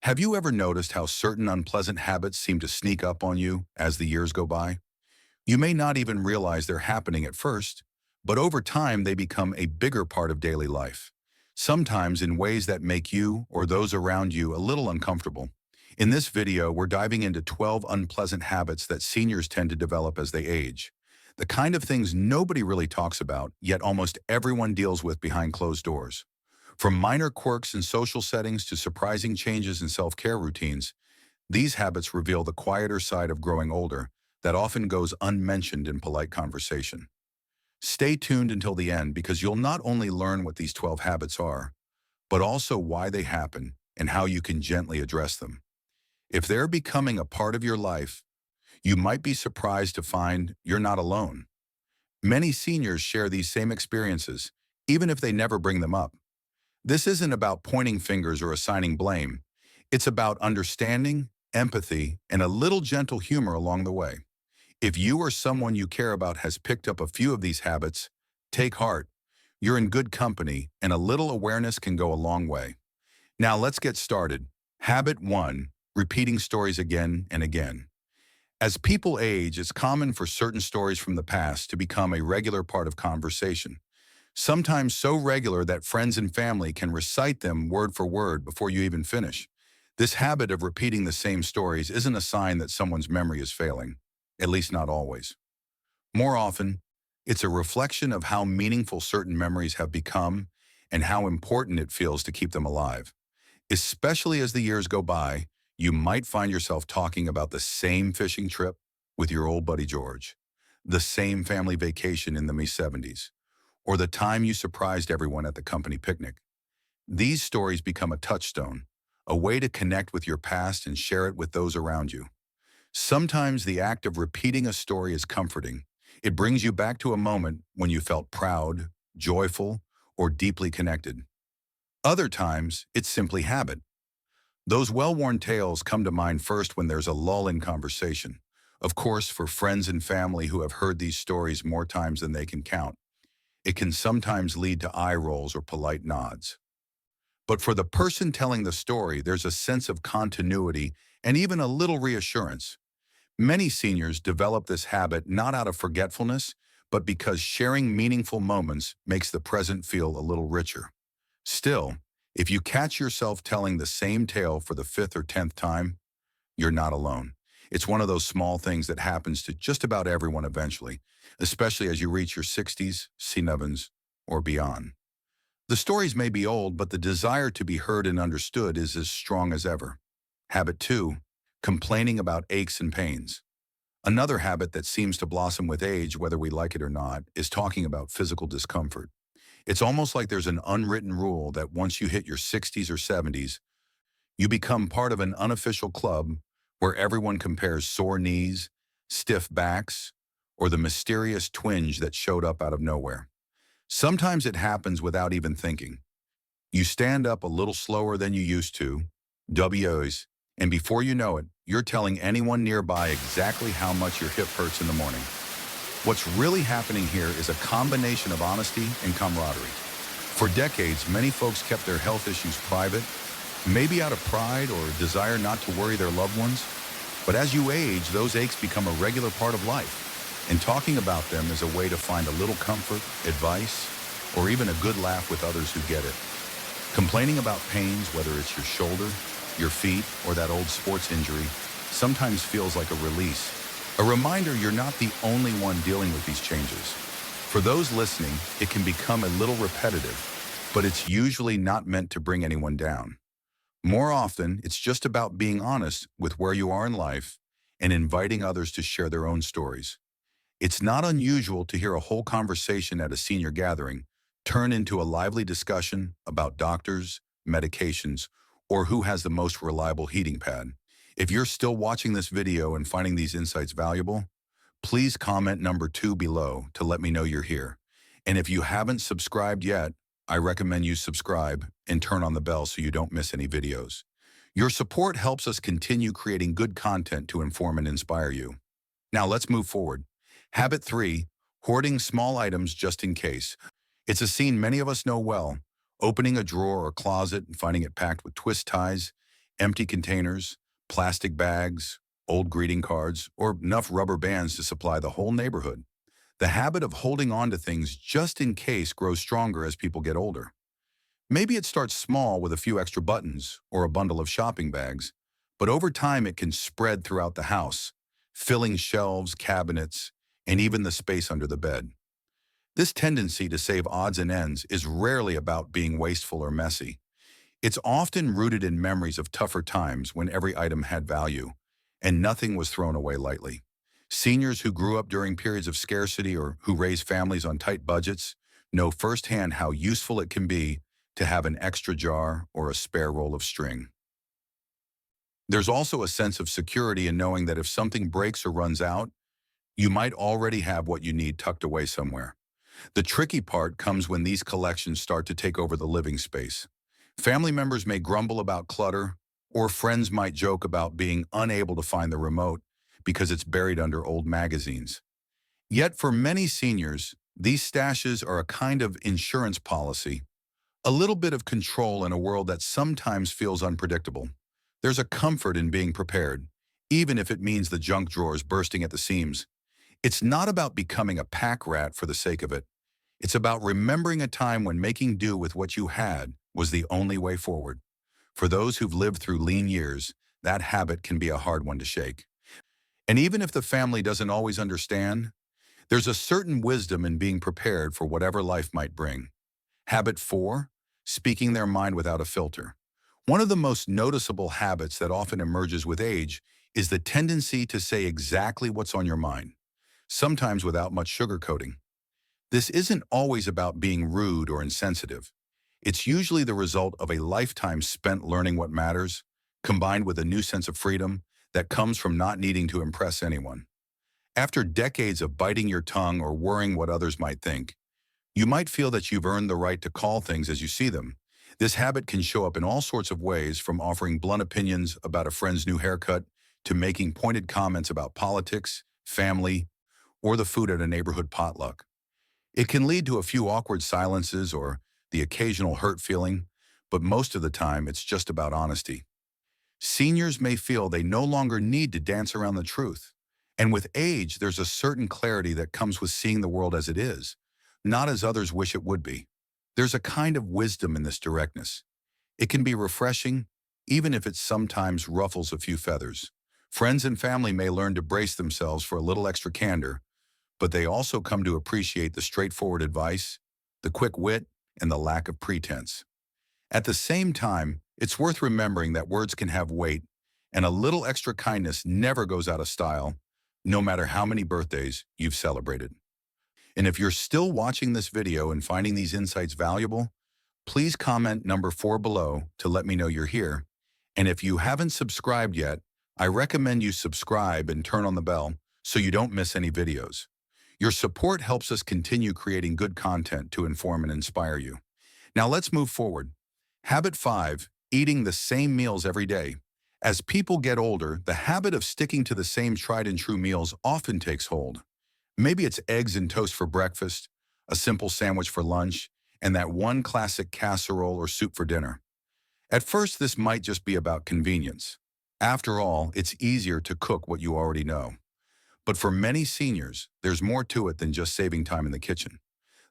Have you ever noticed how certain unpleasant habits seem to sneak up on you as the years go by? You may not even realize they're happening at first, but over time they become a bigger part of daily life, sometimes in ways that make you or those around you a little uncomfortable. In this video, we're diving into 12 unpleasant habits that seniors tend to develop as they age. The kind of things nobody really talks about, yet almost everyone deals with behind closed doors. From minor quirks in social settings to surprising changes in self-care routines, these habits reveal the quieter side of growing older that often goes unmentioned in polite conversation. Stay tuned until the end because you'll not only learn what these 12 habits are, but also why they happen and how you can gently address them. If they're becoming a part of your life, you might be surprised to find you're not alone. Many seniors share these same experiences, even if they never bring them up. This isn't about pointing fingers or assigning blame. It's about understanding, empathy, and a little gentle humor along the way. If you or someone you care about has picked up a few of these habits, take heart. You're in good company, and a little awareness can go a long way. Now let's get started. Habit 1. Repeating stories again and again. As people age, it's common for certain stories from the past to become a regular part of conversation. Sometimes so regular that friends and family can recite them word for word before you even finish. This habit of repeating the same stories isn't a sign that someone's memory is failing, at least not always. More often, it's a reflection of how meaningful certain memories have become and how important it feels to keep them alive. Especially as the years go by, you might find yourself talking about the same fishing trip with your old buddy George, the same family vacation in the me-70s, or the time you surprised everyone at the company picnic. These stories become a touchstone, a way to connect with your past and share it with those around you. Sometimes the act of repeating a story is comforting. It brings you back to a moment when you felt proud, joyful, or deeply connected. Other times, it's simply habit. Those well-worn tales come to mind first when there's a lull in conversation. Of course, for friends and family who have heard these stories more times than they can count, it can sometimes lead to eye rolls or polite nods. But for the person telling the story, there's a sense of continuity and even a little reassurance. Many seniors develop this habit not out of forgetfulness, but because sharing meaningful moments makes the present feel a little richer. Still, if you catch yourself telling the same tale for the fifth or 10th time, you're not alone. It's one of those small things that happens to just about everyone eventually, especially as you reach your 60s, C-sevens, or beyond. The stories may be old, but the desire to be heard and understood is as strong as ever. Habit 2. Complaining about aches and pains. Another habit that seems to blossom with age, whether we like it or not, is talking about physical discomfort. It's almost like there's an unwritten rule that once you hit your 60s or 70s, you become part of an unofficial club where everyone compares sore knees, stiff backs, or the mysterious twinge that showed up out of nowhere. Sometimes it happens without even thinking. You stand up a little slower than you used to, WOs, and before you know it, you're telling anyone nearby exactly how much your hip hurts in the morning. What's really happening here is a combination of honesty and camaraderie. For decades, many folks kept their health issues private, maybe out of pride or a desire not to worry their loved ones. But as you age, those aches become a regular part of life, and talking about them is a way to find a little comfort, advice, or even a good laugh with others who get it. Complaining about pains, whether it's your shoulder, your feet, or that old sports injury, sometimes feels like a release. A reminder you're not the only one dealing with these changes. For those listening, it can become a little repetitive, but it's usually not meant to bring anyone down. More often, it's just about being honest with where you are in life and inviting others to share their own stories. It's not unusual to hear a whole conversation at a senior gathering turn into a lively discussion about doctors, medications, or who has the most reliable heating pad. If you're still watching this video and finding these insights valuable, please comment number 2 below to let me know you're here. And if you haven't subscribed yet, I recommend you subscribe and turn on the bell so you don't miss any videos. Your support helps us continue creating good content to inform and inspire you. Now let's move forward. Habit 3, hoarding small items just in case. It's a scene many of us know well, opening a drawer or closet and finding it packed with twist ties, Empty containers, plastic bags, old greeting cards, or enough rubber bands to supply the whole neighborhood. The habit of holding on to things just in case grows stronger as people get older. Maybe it starts small with a few extra buttons or a bundle of shopping bags, but over time it can spread throughout the house, filling shelves, cabinets, and even the space under the bed. This tendency to save odds and ends is rarely about being wasteful or messy. It's often rooted in memories of tougher times when every item had value and nothing was thrown away lightly. Seniors who grew up during periods of scarcity or who raise families on tight budgets know firsthand how useful it can be to have an extra jar or a spare roll of string. There's also a sense of security in knowing that if something breaks or runs out, you might already have what you need tucked away somewhere. The tricky part comes when these collections start to take over the living space. Family members may grumble about clutter, or friends might joke about being unable to find the remote because it's buried under old magazines. Yet for many seniors, these stashes are a kind of insurance policy, a little bit of control in a world that sometimes feels unpredictable. There's a comfort in being prepared, even if it means the junk drawers bursting at the seams. It's not about becoming a pack rat for the sake of it. It's about remembering a time when making do with what you had was the only way forward. For those who've lived through lean years, that habit can be a hard one to shake. And even if the family doesn't always understand, there's a certain wisdom in being prepared for whatever life might bring. Habit 4, speaking their mind without a filter. One of the most noticeable habits that often emerges with age is the tendency to say exactly what's on your mind, sometimes without much sugarcoating. This isn't always about being rude or insensitive. It's usually the result of a lifetime spent learning what matters, combined with a new sense of freedom that comes from not needing to impress anyone. After decades of biting your tongue or worrying what others might think, you might feel that you've earned the right to call things as you see them. This habit can show up in all sorts of ways, from offering blunt opinions about a friend's new haircut to making pointed comments about politics, family, or the food at a neighborhood potluck. It can lead to a few awkward silences or the occasional hurt feeling, but most of the time it's just about honesty. Seniors may feel they no longer need to dance around the truth. And with age, there's a certain clarity that comes with seeing the world as it is, not as others wish it would be. There's a kind of wisdom in this directness. It can be refreshing, even if it sometimes ruffles a few feathers. Friends and family may learn to brace themselves for a little extra candor, but they also come to appreciate the straightforward advice, the quick wit, and the lack of pretense. At the same time, it's worth remembering that words can have weight, and a little extra kindness never goes out of style, no matter how many birthdays you've celebrated. And if you're still watching this video and finding these insights valuable, please comment number 4 below to let me know you're here. And if you haven't subscribed yet, I recommend you subscribe and turn on the bell so you don't miss any videos. Your support helps us continue creating good content to inform and inspire you. Now let's move forward. Habit 5, eating the same meals every day. As people get older, the habit of sticking to the same tried and true meals often takes hold. Maybe it's eggs and toast for breakfast, a simple sandwich for lunch, and that one classic casserole or soup for dinner. At first, this might just be about convenience. After all, it's easier to cook what you already know. But for many seniors, there's more to it than just saving time in the kitchen.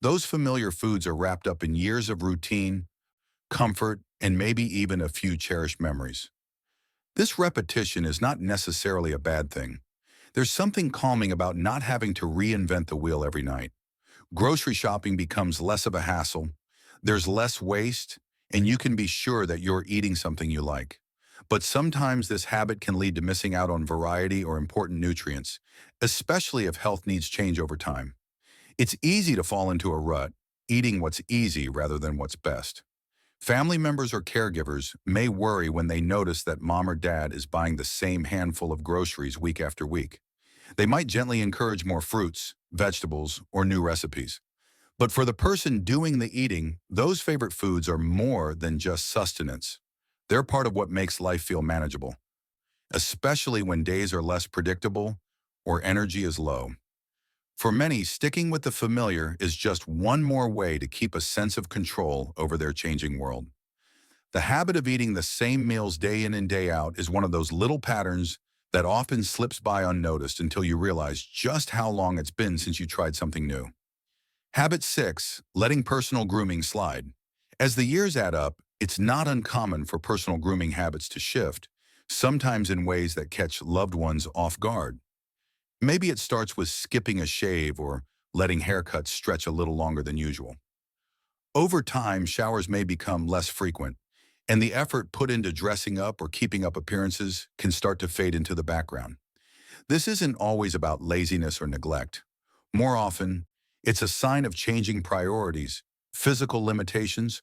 Those familiar foods are wrapped up in years of routine, comfort, and maybe even a few cherished memories. This repetition is not necessarily a bad thing. There's something calming about not having to reinvent the wheel every night. Grocery shopping becomes less of a hassle, there's less waste, and you can be sure that you're eating something you like. But sometimes this habit can lead to missing out on variety or important nutrients, especially if health needs change over time. It's easy to fall into a rut, eating what's easy rather than what's best. Family members or caregivers may worry when they notice that mom or dad is buying the same handful of groceries week after week. They might gently encourage more fruits, vegetables, or new recipes. But for the person doing the eating, those favorite foods are more than just sustenance. They're part of what makes life feel manageable, especially when days are less predictable or energy is low. For many, sticking with the familiar is just one more way to keep a sense of control over their changing world. The habit of eating the same meals day in and day out is one of those little patterns that often slips by unnoticed until you realize just how long it's been since you tried something new. Habit 6, letting personal grooming slide. As the years add up, it's not uncommon for personal grooming habits to shift, sometimes in ways that catch loved ones off guard. Maybe it starts with skipping a shave or letting haircuts stretch a little longer than usual. Over time, showers may become less frequent, and the effort put into dressing up or keeping up appearances can start to fade into the background. This isn't always about laziness or neglect. More often, it's a sign of changing priorities, physical limitations,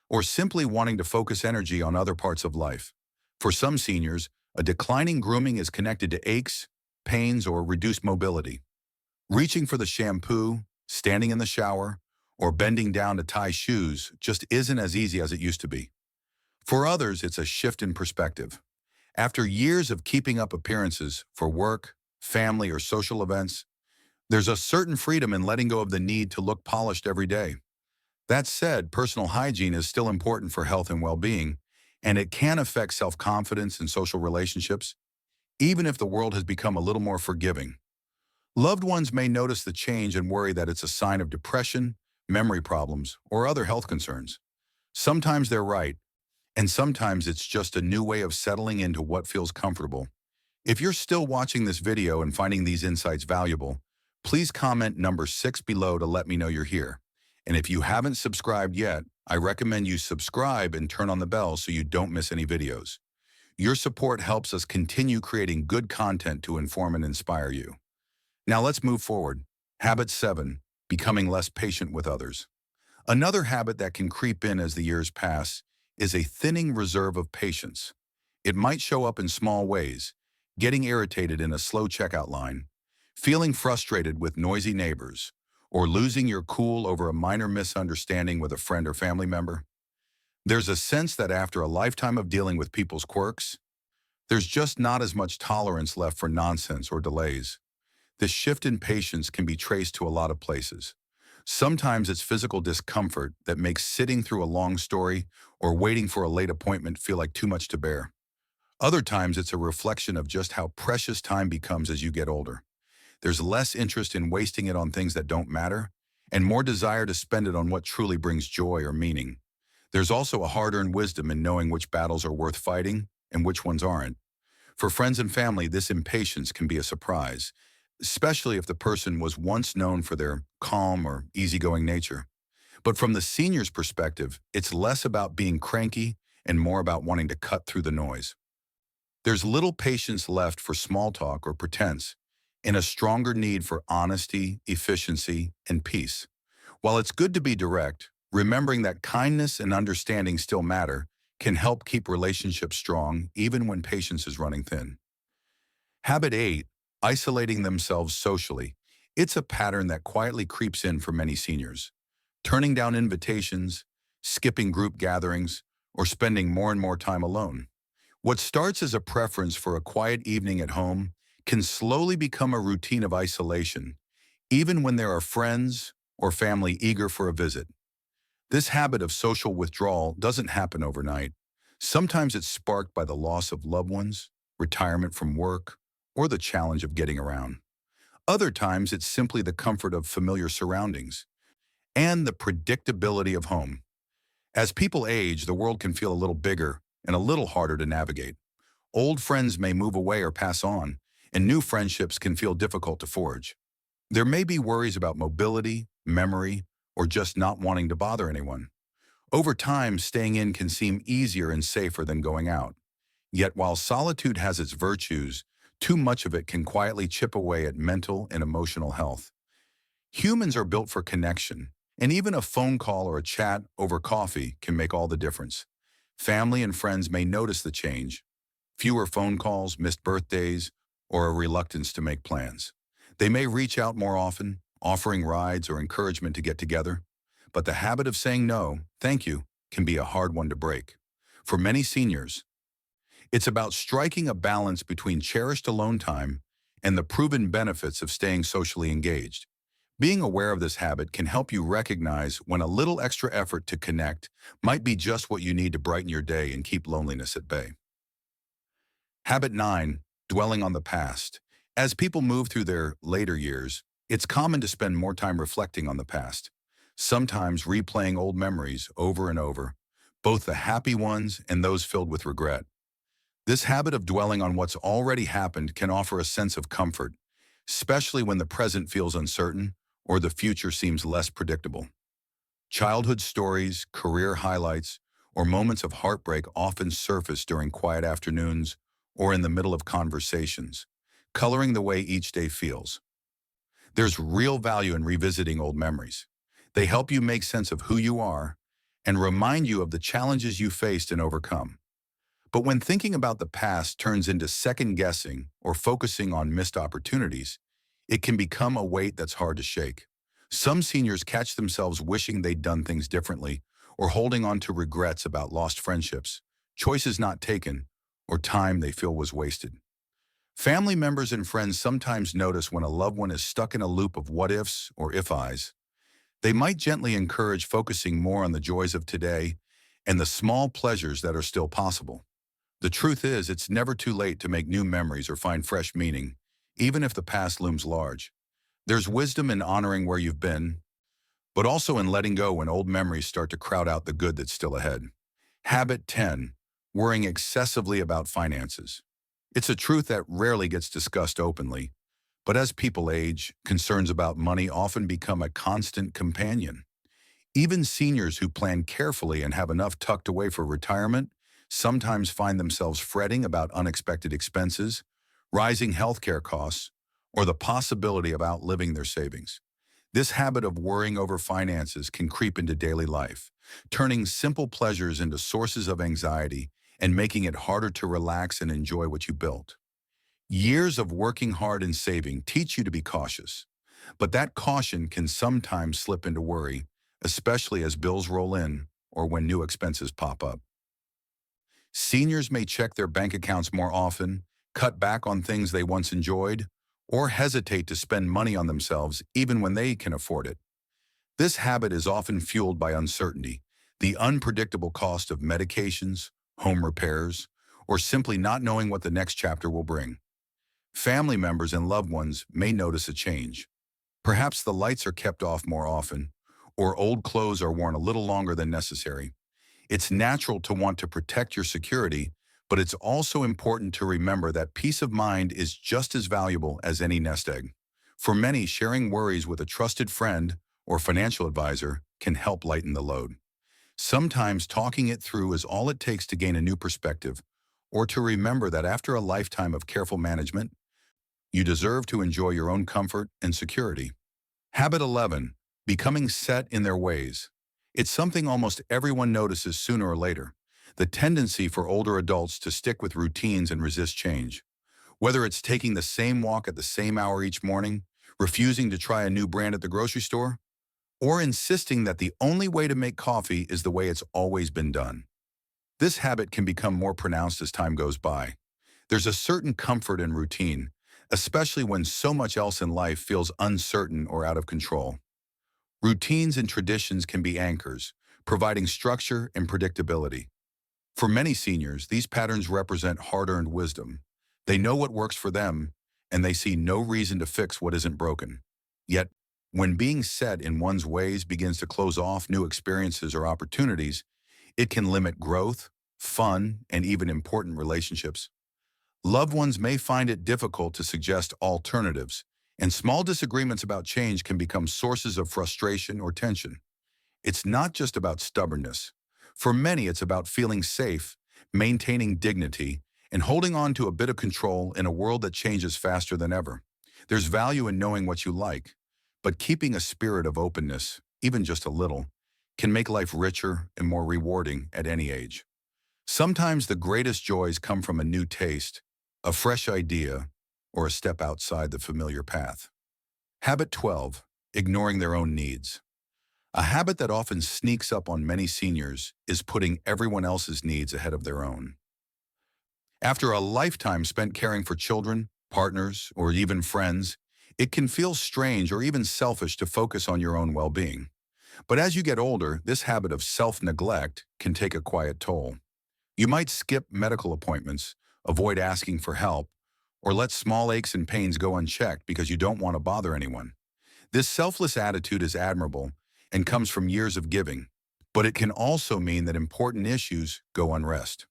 or simply wanting to focus energy on other parts of life. For some seniors, a declining grooming is connected to aches, pains, or reduced mobility. Reaching for the shampoo, standing in the shower, or bending down to tie shoes just isn't as easy as it used to be. For others, it's a shift in perspective. After years of keeping up appearances for work, family, or social events, there's a certain freedom in letting go of the need to look polished every day. That said, personal hygiene is still important for health and well-being, and it can affect self-confidence and social relationships, even if the world has become a little more forgiving. Loved ones may notice the change and worry that it's a sign of depression, memory problems, or other health concerns. Sometimes they're right, and sometimes it's just a new way of settling into what feels comfortable. If you're still watching this video and finding these insights valuable, please comment number 6 below to let me know you're here. And if you haven't subscribed yet, I recommend you subscribe and turn on the bell so you don't miss any videos. Your support helps us continue creating good content to inform and inspire you. Now let's move forward. Habit 7, becoming less patient with others. Another habit that can creep in as the years pass is a thinning reserve of patience. It might show up in small ways: getting irritated in a slow checkout line, feeling frustrated with noisy neighbors, or losing your cool over a minor misunderstanding with a friend or family member. There's a sense that after a lifetime of dealing with people's quirks, there's just not as much tolerance left for nonsense or delays. This shift in patience can be traced to a lot of places. Sometimes it's physical discomfort that makes sitting through a long story or waiting for a late appointment feel like too much to bear. Other times it's a reflection of just how precious time becomes as you get older. There's less interest in wasting it on things that don't matter, and more desire to spend it on what truly brings joy or meaning. There's also a hard-earned wisdom in knowing which battles are worth fighting and which ones aren't. For friends and family, this impatience can be a surprise, especially if the person was once known for their calm or easygoing nature. But from the senior's perspective, it's less about being cranky and more about wanting to cut through the noise. There's little patience left for small talk or pretense, and a stronger need for honesty, efficiency, and peace. While it's good to be direct, remembering that kindness and understanding still matter can help keep relationships strong even when patience is running thin. Habit 8, isolating themselves socially. It's a pattern that quietly creeps in for many seniors. Turning down invitations, skipping group gatherings, or spending more and more time alone. What starts as a preference for a quiet evening at home can slowly become a routine of isolation, even when there are friends or family eager for a visit. This habit of social withdrawal doesn't happen overnight. Sometimes it's sparked by the loss of loved ones, retirement from work, or the challenge of getting around. Other times it's simply the comfort of familiar surroundings and the predictability of home. As people age, the world can feel a little bigger and a little harder to navigate. Old friends may move away or pass on, and new friendships can feel difficult to forge. There may be worries about mobility, memory, or just not wanting to bother anyone. Over time, staying in can seem easier and safer than going out. Yet while solitude has its virtues, too much of it can quietly chip away at mental and emotional health. Humans are built for connection, and even a phone call or a chat over coffee can make all the difference. Family and friends may notice the change: fewer phone calls, missed birthdays, or a reluctance to make plans. They may reach out more often, offering rides or encouragement to get together. But the habit of saying no, thank you, can be a hard one to break. For many seniors, it's about striking a balance between cherished alone time and the proven benefits of staying socially engaged. Being aware of this habit can help you recognize when a little extra effort to connect might be just what you need to brighten your day and keep loneliness at bay. Habit 9, dwelling on the past. As people move through their later years, it's common to spend more time reflecting on the past, sometimes replaying old memories over and over, both the happy ones and those filled with regret. This habit of dwelling on what's already happened can offer a sense of comfort, especially when the present feels uncertain or the future seems less predictable. Childhood stories, career highlights, or moments of heartbreak often surface during quiet afternoons or in the middle of conversations, coloring the way each day feels. There's real value in revisiting old memories. They help you make sense of who you are and remind you of the challenges you faced and overcome. But when thinking about the past turns into second-guessing or focusing on missed opportunities, it can become a weight that's hard to shake. Some seniors catch themselves wishing they'd done things differently or holding on to regrets about lost friendships, choices not taken, or time they feel was wasted. Family members and friends sometimes notice when a loved one is stuck in a loop of what-ifs or if-Is. They might gently encourage focusing more on the joys of today and the small pleasures that are still possible. The truth is, it's never too late to make new memories or find fresh meaning, even if the past looms large. There's wisdom in honoring where you've been, but also in letting go when old memories start to crowd out the good that's still ahead. Habit 10, worrying excessively about finances. It's a truth that rarely gets discussed openly, but as people age, concerns about money often become a constant companion. Even seniors who plan carefully and have enough tucked away for retirement sometimes find themselves fretting about unexpected expenses, rising healthcare costs, or the possibility of outliving their savings. This habit of worrying over finances can creep into daily life, turning simple pleasures into sources of anxiety and making it harder to relax and enjoy what you built. Years of working hard and saving teach you to be cautious, but that caution can sometimes slip into worry, especially as bills roll in or when new expenses pop up. Seniors may check their bank accounts more often, cut back on things they once enjoyed, or hesitate to spend money on themselves even when they can afford it. This habit is often fueled by uncertainty, the unpredictable cost of medications, home repairs, or simply not knowing what the next chapter will bring. Family members and loved ones may notice a change. Perhaps the lights are kept off more often, or old clothes are worn a little longer than necessary. It's natural to want to protect your security, but it's also important to remember that peace of mind is just as valuable as any nest egg. For many, sharing worries with a trusted friend or financial advisor can help lighten the load. Sometimes talking it through is all it takes to gain a new perspective, or to remember that after a lifetime of careful management, you deserve to enjoy your own comfort and security. Habit 11, becoming set in their ways. It's something almost everyone notices sooner or later, the tendency for older adults to stick with routines and resist change. Whether it's taking the same walk at the same hour each morning, refusing to try a new brand at the grocery store, or insisting that the only way to make coffee is the way it's always been done. This habit can become more pronounced as time goes by. There's a certain comfort in routine, especially when so much else in life feels uncertain or out of control. Routines and traditions can be anchors, providing structure and predictability. For many seniors, these patterns represent hard-earned wisdom. They know what works for them, and they see no reason to fix what isn't broken. Yet, when being set in one's ways begins to close off new experiences or opportunities, it can limit growth, fun, and even important relationships. Loved ones may find it difficult to suggest alternatives, and small disagreements about change can become sources of frustration or tension. It's not just about stubbornness. For many, it's about feeling safe, maintaining dignity, and holding on to a bit of control in a world that changes faster than ever. There's value in knowing what you like, but keeping a spirit of openness, even just a little, can make life richer and more rewarding at any age. Sometimes the greatest joys come from a new taste, a fresh idea, or a step outside the familiar path. Habit 12, ignoring their own needs. A habit that often sneaks up on many seniors is putting everyone else's needs ahead of their own. After a lifetime spent caring for children, partners, or even friends, It can feel strange or even selfish to focus on your own well-being. But as you get older, this habit of self-neglect can take a quiet toll. You might skip medical appointments, avoid asking for help, or let small aches and pains go unchecked because you don't want to bother anyone. This selfless attitude is admirable and comes from years of giving, but it can also mean that important issues go unrest.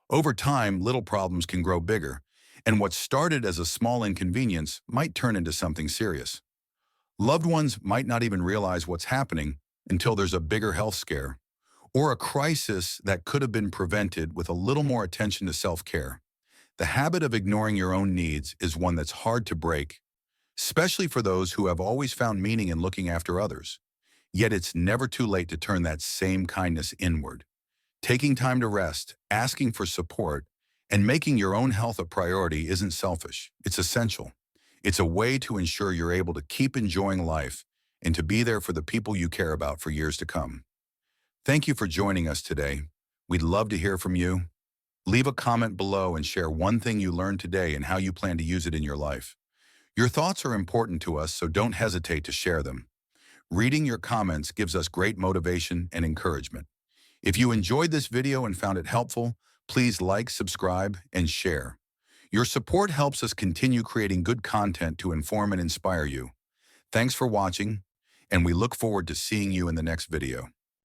Over time, little problems can grow bigger, and what started as a small inconvenience might turn into something serious. Loved ones might not even realize what's happening until there's a bigger health scare or a crisis that could have been prevented with a little more attention to self-care. The habit of ignoring your own needs is one that's hard to break, especially for those who have always found meaning in looking after others. Yet it's never too late to turn that same kindness inward. Taking time to rest, asking for support, and making your own health a priority isn't selfish. It's essential. It's a way to ensure you're able to keep enjoying life and to be there for the people you care about for years to come. Thank you for joining us today. We'd love to hear from you. Leave a comment below and share one thing you learned today and how you plan to use it in your life. Your thoughts are important to us, so don't hesitate to share them. Reading your comments gives us great motivation and encouragement. If you enjoyed this video and found it helpful, please like, subscribe, and share. Your support helps us continue creating good content to inform and inspire you. Thanks for watching, and we look forward to seeing you in the next video.